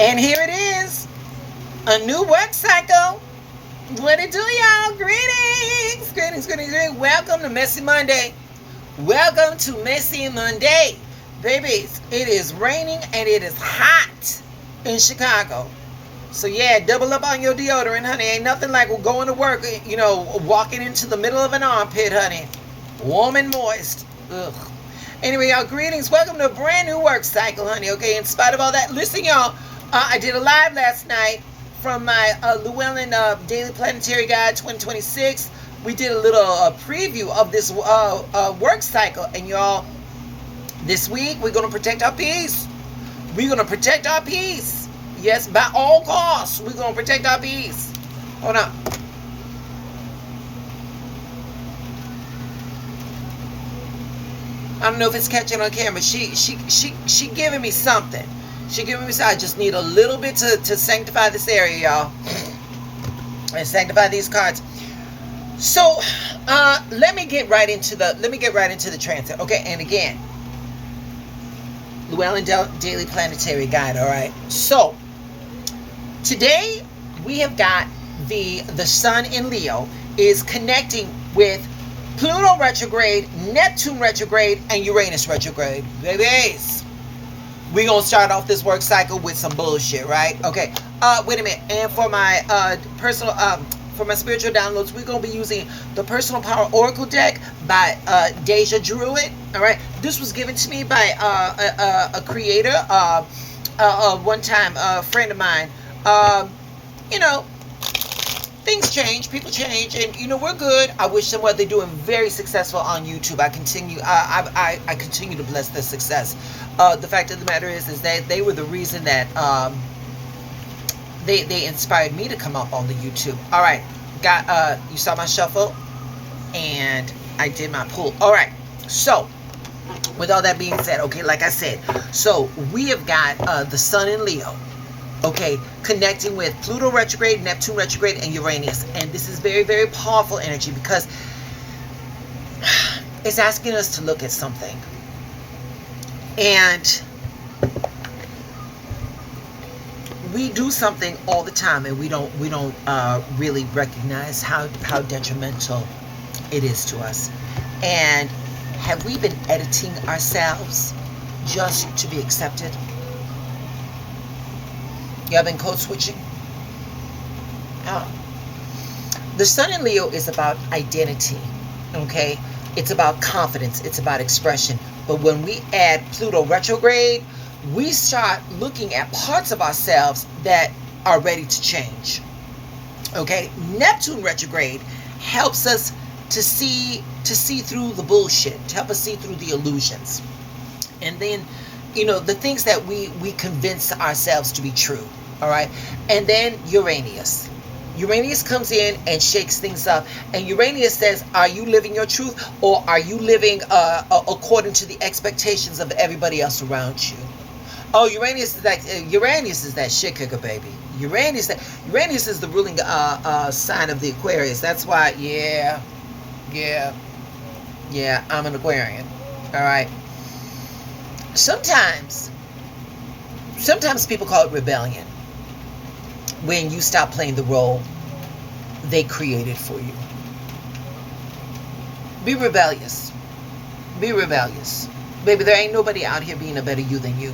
And here it is, a new work cycle. What it do, y'all? Greetings, greetings, greetings, greetings. Welcome to Messy Monday. Welcome to Messy Monday. Babies, it is raining and it is hot in Chicago. So yeah, double up on your deodorant, honey. Ain't nothing like going to work, walking into the middle of an armpit, honey. Warm and moist. Ugh. Anyway, y'all, greetings. Welcome to a brand new work cycle, honey. Okay, in spite of all that, listen, y'all. I did a live last night from my Llewellyn Daily Planetary Guide 2026. We did a little preview of this work cycle. And y'all, this week we're going to protect our peace. We're going to protect our peace. Yes, by all costs, we're going to protect our peace. Hold on. I don't know if it's catching on camera. She giving me something. She giving me something. I just need a little bit to sanctify this area, y'all. And sanctify these cards. So, let me get right into the transit. Okay, and again, Llewellyn Daily Planetary Guide. All right. So, today we have got the Sun in Leo is connecting with Pluto retrograde, Neptune retrograde, and Uranus retrograde. Babies, we're going to start off this work cycle with some bullshit, right? Okay, wait a minute. And for my for my spiritual downloads, we're going to be using the Personal Power Oracle deck by Deja Druid. All right, this was given to me by a creator, one time a friend of mine. Things change, people change, and we're good. I wish them well. They're doing very successful on YouTube. I continue to bless their success. The fact of the matter is that they were the reason that they inspired me to come up on the YouTube. All right, you saw my shuffle, and I did my pull. All right, so with all that being said, okay, like I said, so we have got the Sun in Leo. Okay, connecting with Pluto retrograde, Neptune retrograde, and Uranus. And this is very, very powerful energy because it's asking us to look at something. And we do something all the time, and we don't really recognize how detrimental it is to us. And have we been editing ourselves just to be accepted? Y'all been code switching? The Sun in Leo is about identity, okay? It's about confidence. It's about expression. But when we add Pluto retrograde, we start looking at parts of ourselves that are ready to change, okay? Neptune retrograde helps us to see through the bullshit, to help us see through the illusions. And then, the things that we convince ourselves to be true. All right. And then Uranus. Uranus comes in and shakes things up. And Uranus says, are you living your truth, or are you living according to the expectations of everybody else around you? Oh, Uranus is that shit kicker, baby. Uranus is the ruling sign of the Aquarius. That's why, yeah, I'm an Aquarian. All right. Sometimes people call it rebellion when you stop playing the role they created for you. Be rebellious. Be rebellious. Baby, there ain't nobody out here being a better you than you.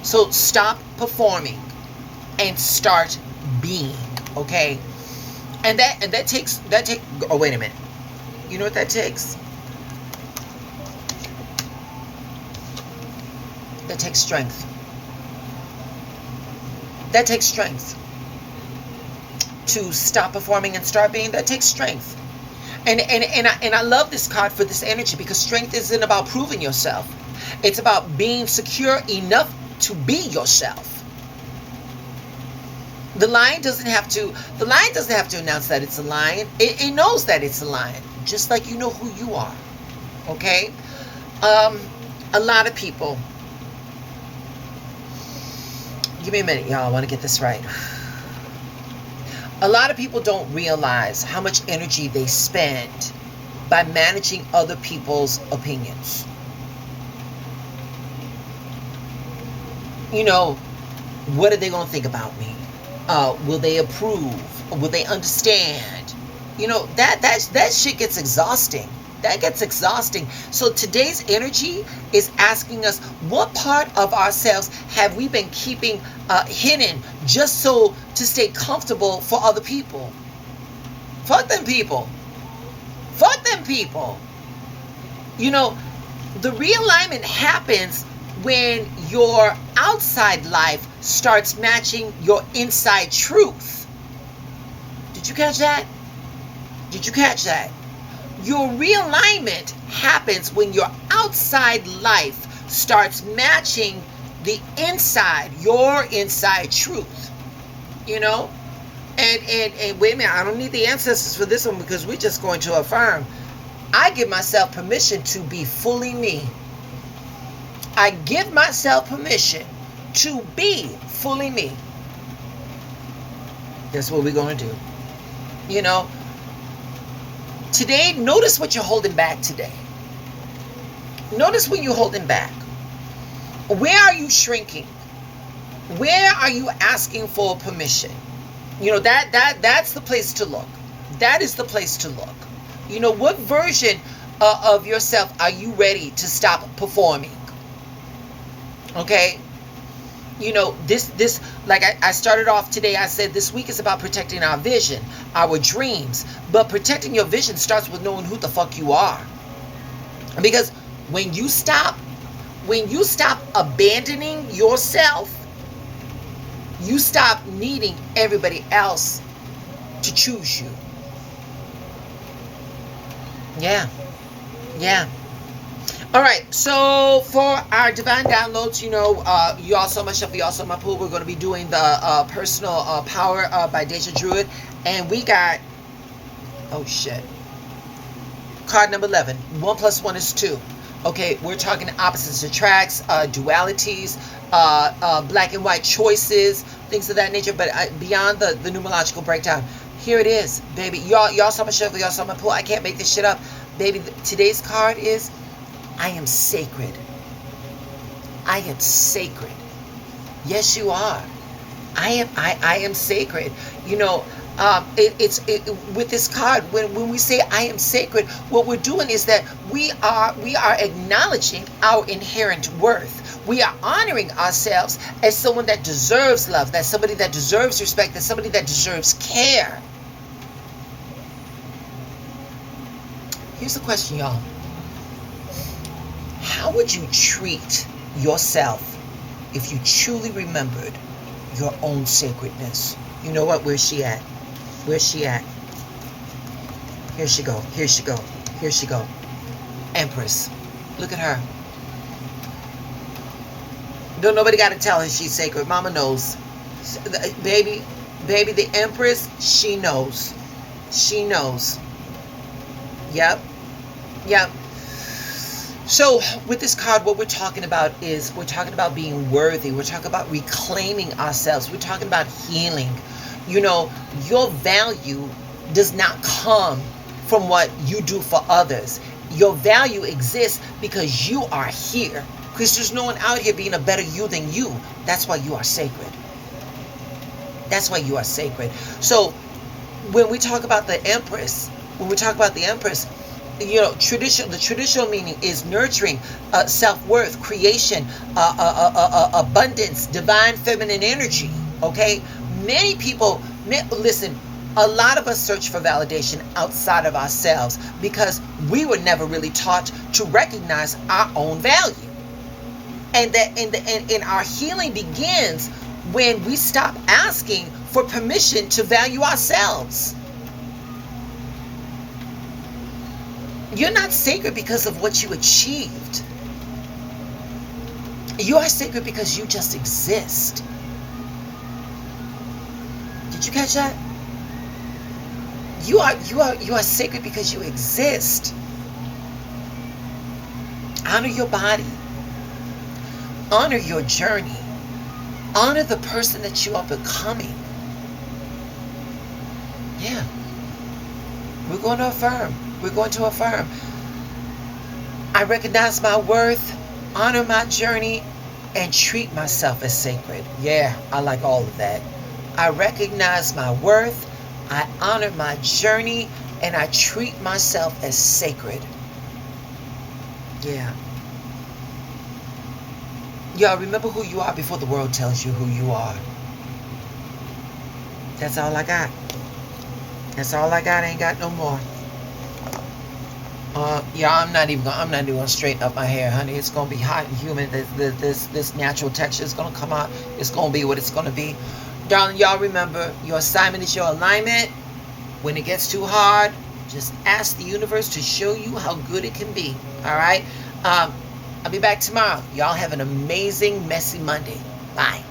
So stop performing and start being, okay? And that takes oh, wait a minute. You know what that takes? That takes strength. That takes strength. To stop performing and start being, that takes strength. And I love this card for this energy, because strength isn't about proving yourself. It's about being secure enough to be yourself. The lion doesn't have to announce that it's a lion. It knows that it's a lion, just like you know who you are. Okay? A lot of people, give me a minute, y'all. I want to get this right. A lot of people don't realize how much energy they spend by managing other people's opinions. What are they going to think about me? Will they approve? Will they understand? That shit gets exhausting. That gets exhausting. So today's energy is asking us, what part of ourselves have we been keeping hidden just so to stay comfortable for other people? Fuck them people. Fuck them people. The realignment happens when your outside life starts matching your inside truth. Did you catch that? Did you catch that? Your realignment happens when your outside life starts matching the inside, your inside truth. And wait a minute, I don't need the ancestors for this one because we're just going to affirm. I give myself permission to be fully me. I give myself permission to be fully me. That's what we're going to do. Today, notice what you're holding back today. Notice when you're holding back. Where are you shrinking? Where are you asking for permission? That's the place to look. That is the place to look. What version of yourself are you ready to stop performing? Okay? This like I started off today, I said this week is about protecting our vision, our dreams. But protecting your vision starts with knowing who the fuck you are. Because when you stop abandoning yourself, you stop needing everybody else to choose you. Yeah. All right, so for our divine downloads, you all so much stuff, you all so my pool. We're going to be doing the personal power by Deja Druid, and we got card number 11. 1 + 1 is 2. Okay, we're talking opposites attracts, dualities, black and white choices, things of that nature. But beyond the numerological breakdown, here it is, baby. Y'all saw my show, y'all saw my pool. I can't make this shit up, baby. Today's card is, I am sacred. I am sacred. Yes, you are. I am sacred. With this card, when we say I am sacred, what we're doing is that we are acknowledging our inherent worth. We are honoring ourselves as someone that deserves love, that's somebody that deserves respect, that's somebody that deserves care. Here's the question, y'all. How would you treat yourself if you truly remembered your own sacredness? You know what? Where's she at? Where's she at? Here she go. Here she go. Here she go. Empress. Look at her. Don't nobody got to tell her she's sacred. Mama knows. Baby, the Empress, she knows. She knows. Yep. So with this card, what we're talking about is we're talking about being worthy. We're talking about reclaiming ourselves. We're talking about healing. Your value does not come from what you do for others. Your value exists because you are here. Because there's no one out here being a better you than you. That's why you are sacred. That's why you are sacred. So when we talk about the Empress, the traditional meaning is nurturing, self-worth, creation, abundance, divine feminine energy. Okay? Many people, listen, a lot of us search for validation outside of ourselves because we were never really taught to recognize our own value. And our healing begins when we stop asking for permission to value ourselves. You're not sacred because of what you achieved. You are sacred because you just exist. Did you catch that? You are sacred because you exist. Honor your body. Honor your journey. Honor the person that you are becoming. Yeah. We're going to affirm. We're going to affirm. I recognize my worth. Honor my journey. and treat myself as sacred. Yeah, I like all of that. I recognize my worth, I honor my journey, and I treat myself as sacred. Yeah. Y'all remember who you are before the world tells you who you are. That's all I got. That's all I got. I ain't got no more. Yeah, I'm not even gonna straighten up my hair, honey. It's gonna be hot and humid. This natural texture is gonna come out. It's gonna be what it's gonna be. Darling, y'all remember, your assignment is your alignment. When it gets too hard, just ask the universe to show you how good it can be. All right? I'll be back tomorrow. Y'all have an amazing, messy Monday. Bye.